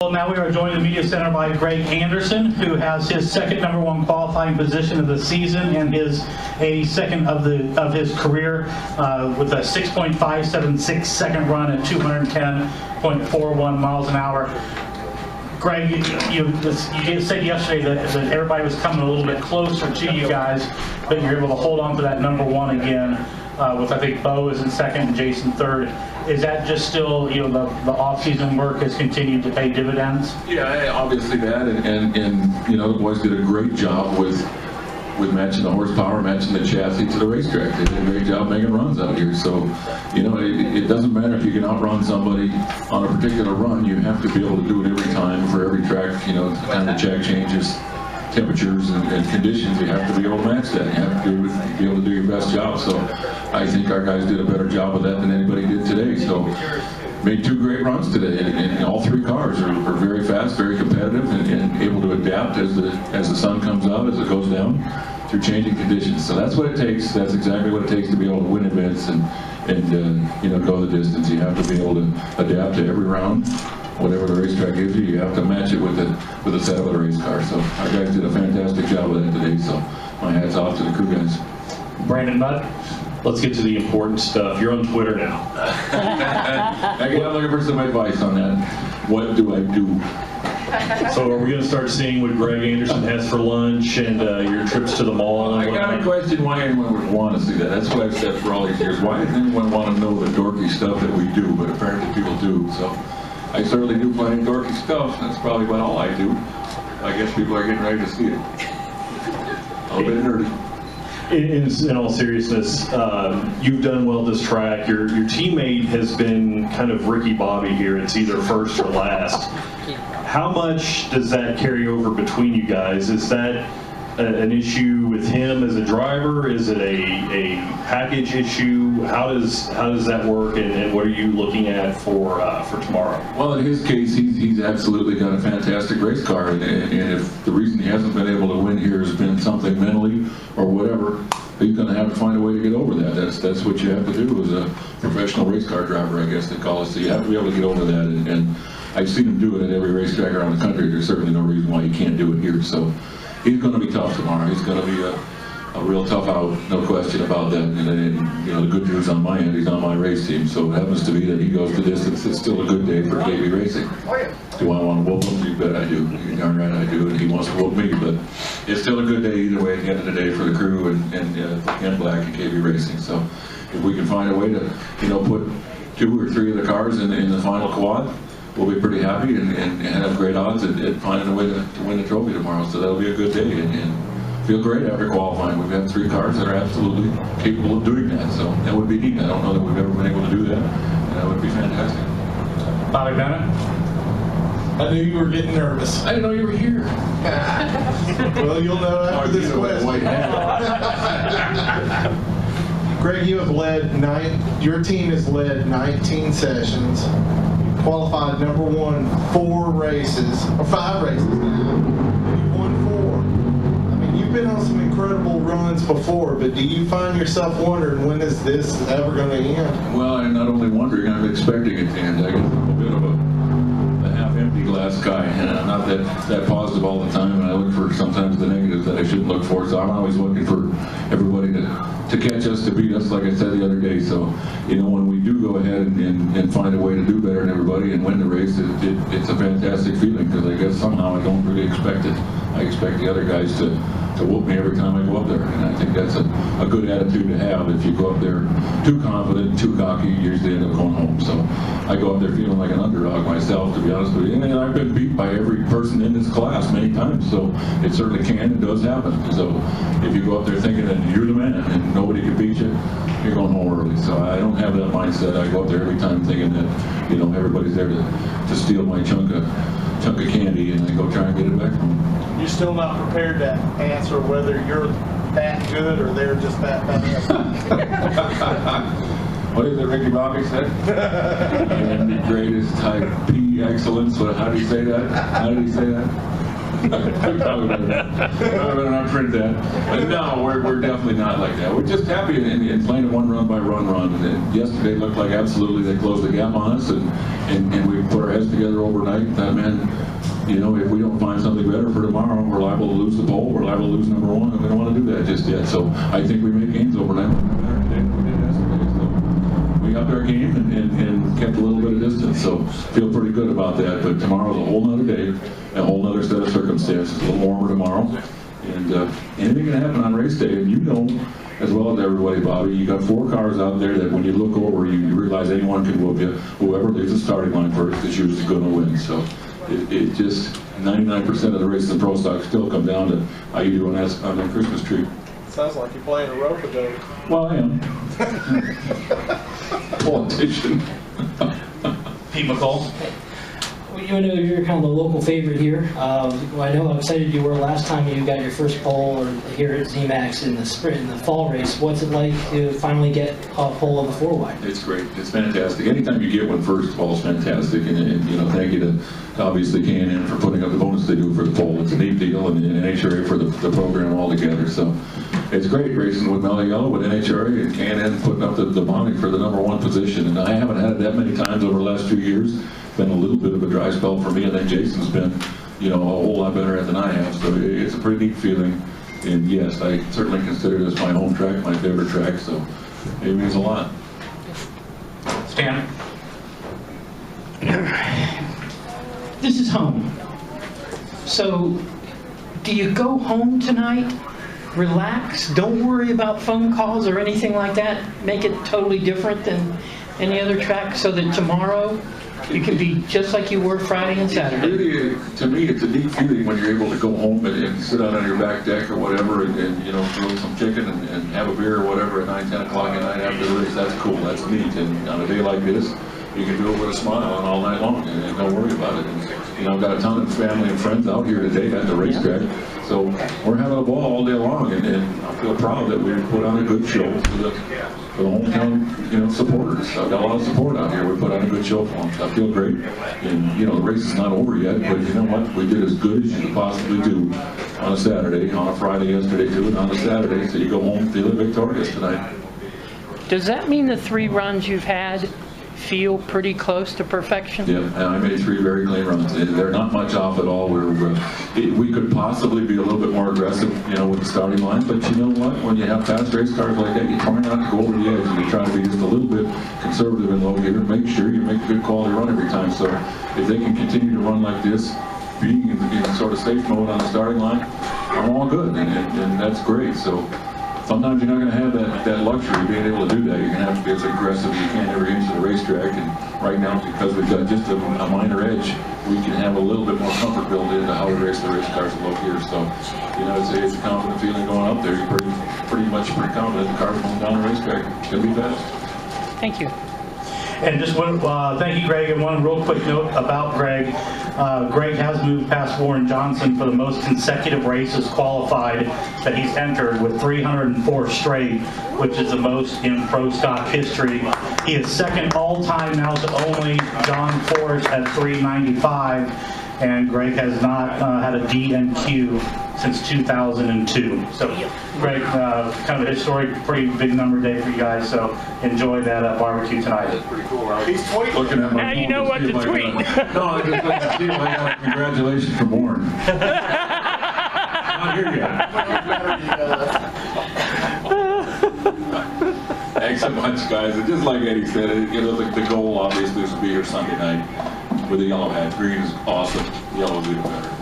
Well, now we are joined in the media center by Greg Anderson, who has his second #1 qualifying position of the season and a second of his career with a 6.576 second run at 210.41 miles an hour. Greg, you said yesterday that everybody was coming a little bit closer to you guys, but you're able to hold on to that #1 again. With I think Bo is in second and Jason third. Is that just still, the off-season work has continued to pay dividends? Yeah, obviously that, and the boys did a great job with matching the horsepower, matching the chassis to the racetrack. They did a great job making runs out here. So, it doesn't matter if you can outrun somebody on a particular run. You have to be able to do it every time for every track. The time the track changes, temperatures and conditions, you have to be able to match that. You have to be able to do your best job. So I think our guys did a better job of that than anybody did today. So made 2 great runs today, and all 3 cars are very fast, very competitive, and able to adapt as the sun comes out, as it goes down, through changing conditions. So that's what it takes. That's exactly what it takes to be able to win events and go the distance. You have to be able to adapt to every round. Whatever the racetrack gives you, you have to match it with the setup of the race car. So our guys did a fantastic job of that today. So my hat's off to the crew guys. Brandon Mudd. Let's get to the important stuff. You're on Twitter now. I'm looking for some advice on that. What do I do? So are we going to start seeing what Greg Anderson has for lunch and your trips to the mall? I got a question why anyone would want to see that. That's what I've said for all these years. Why does anyone want to know the dorky stuff that we do? But apparently people do. So I certainly do plenty of dorky stuff. That's probably about all I do. I guess people are getting ready to see it. A little bit nerdy. In all seriousness, you've done well this track. Your teammate has been kind of Ricky Bobby here. It's either first or last. How much does that carry over between you guys? Is that an issue with him as a driver? Is it a package issue? How does that work, and what are you looking at for tomorrow? Well, in his case, he's absolutely got a fantastic race car, and if the reason he hasn't been able to win here has been something mentally or whatever, he's going to have to find a way to get over that. That's what you have to do as a professional race car driver, I guess they call it. So you have to be able to get over that, and I've seen him do it at every racetrack around the country. There's certainly no reason why he can't do it here. So he's going to be tough tomorrow. He's going to be a real tough out, no question about that. And the good news on my end, he's on my race team. So it happens to be that he goes the distance. It's still a good day for KB Racing. Do I want to whoop him? You bet I do. You're darn right I do. And he wants to whoop me. But it's still a good day either way at the end of the day for the crew and Black and KB Racing. So if we can find a way to, put 2 or 3 of the cars in the final quad, we'll be pretty happy and have great odds at finding a way to win the trophy tomorrow. So that'll be a good day and feel great after qualifying. We've got 3 cars that are absolutely capable of doing that. So that would be neat. I don't know that we've ever been able to do that. And that would be fantastic. Bobby Bennett. I knew you were getting nervous. I didn't know you were here. Well, you'll know after this question. Greg, you have your team has led 19 sessions. Qualified #1 4 races, or 5 races now, and you won 4. I mean, you've been on some incredible runs before, but do you find yourself wondering when is this ever going to end? Well, I'm not only wondering, I'm expecting it to end. I get a bit of a half-empty glass guy, and I'm not that positive all the time, and I look for sometimes the negatives that I shouldn't look for, so I'm always looking for everybody to catch us, to beat us, like I said the other day. So, when we do go ahead and find a way to do better than everybody and win the race, it's a fantastic feeling, because I guess somehow I don't really expect it. I expect the other guys to whoop me every time I go up there, and I think that's a good attitude to have. If you go up there too confident, too cocky, you usually end up going home. So I go up there feeling like an underdog myself, to be honest with you, and I've been beat by every person in this class many times, so it certainly can and does happen. So if you go up there thinking that you're the man and nobody can beat you, you're going home early. So I don't have that mindset. I go up there every time thinking that everybody's there to steal my chunk of candy, and I go try and get it back from them. You're still not prepared to answer whether you're that good or they're just that bad. What is it Ricky Bobby said? And the greatest type P excellence. How do you say that? How did he say that? I'm not print that. But no, we're definitely not like that. We're just happy in playing a one run by run. And yesterday looked like absolutely they closed the gap on us, and we put our heads together overnight, that meant, you know, if we don't find something better for tomorrow, we're liable to lose the pole, we're liable to lose number one, and we don't want to do that just yet. So I think we made gains overnight. We did yesterday. So we upped our game and kept a little bit of distance. So feel pretty good about that. But tomorrow's a whole nother day, a whole nother set of circumstances. A little warmer tomorrow, and anything can happen on race day. And you know, as well as everybody, Bobby, you got 4 cars out there that when you look over, you realize anyone can whoop you. Whoever leaves the starting line first is usually going to win. So it just 99% of the races in Pro Stock still come down to how you do on that Christmas tree. Sounds like you're playing a rope-a-dope. Well, I am. Politician. Pete McCall. Well, you know you're kind of the local favorite here. I know how excited you were last time you got your first pole here at zMAX in the sprint, in the fall race. What's it like to finally get a pole of the 4-wide? It's great. It's fantastic. Anytime you get one first of all, it's fantastic. And you know, thank you to obviously K&N for putting up the bonus they do for the pole. It's a neat deal, and NHRA for the program altogether. So it's great racing with Mellow Yellow, with NHRA and K&N putting up the bonding for the #1 position. And I haven't had it that many times over the last few years. Been a little bit of a dry spell for me, and then Jason's been, you know, a whole lot better at than I have. So it's a pretty neat feeling. And yes, I certainly consider this my home track, my favorite track. So it means a lot. Stan. This is home. So, do you go home tonight, relax, don't worry about phone calls or anything like that, make it totally different than any other track so that tomorrow you can be just like you were Friday and Saturday? Really, to me, it's a neat feeling when you're able to go home and sit out on your back deck or whatever and you know, grill some chicken and have a beer or whatever at 9, 10 o'clock at night after the race. That's cool. That's neat. And on a day like this, you can do it with a smile and all night long and don't worry about it. And, you know, I've got a ton of family and friends out here today at the racetrack. So we're having a ball all day long, and I feel proud that we put on a good show for the hometown, you know, supporters. I've got a lot of support out here. We put on a good show for them. So I feel great. And, you know, the race is not over yet, but you know what? We did as good as you could possibly do on a Saturday, on a Friday yesterday too, and on a Saturday, so you go home feeling victorious tonight. Does that mean the 3 runs you've had feel pretty close to perfection? Yeah, and I made 3 very clean runs. They're not much off at all. We could possibly be a little bit more aggressive, you know, with the starting line, but you know what? When you have fast race cars like that, you try not to go over the edge, and you try to be just a little bit conservative and low gear. Make sure you make a good quality run every time. So if they can continue to run like this, being in sort of safe mode on the starting line, I'm all good, and that's great. So sometimes you're not going to have that luxury of being able to do that. You're going to have to be as aggressive as you can every inch of the racetrack. And right now, because we've got just a minor edge, we can have a little bit more comfort built into how we race the race cars low here. So, you know, it's a confident feeling going up there. You're pretty confident the car's going down the racetrack. It's going to be fast. Thank you. And just one, thank you, Greg. And one real quick note about Greg. Greg has moved past Warren Johnson for the most consecutive races qualified that he's entered, with 304 straight, which is the most in Pro Stock history. He is second all-time now to only John Forrest at 395, and Greg has not had a DNQ since 2002. So, Greg, kind of a historic, pretty big number day for you guys. So, enjoy that barbecue tonight. That's pretty cool. He's tweeting. Looking at my Now phone you know what see to if I tweet. got- No, I just like to see if I got a congratulations from Warren. Not here yet. Thanks so much, guys. And just like Eddie said, you know, the goal obviously is to be here Sunday night with a yellow hat. Green is awesome. Yellow is even better.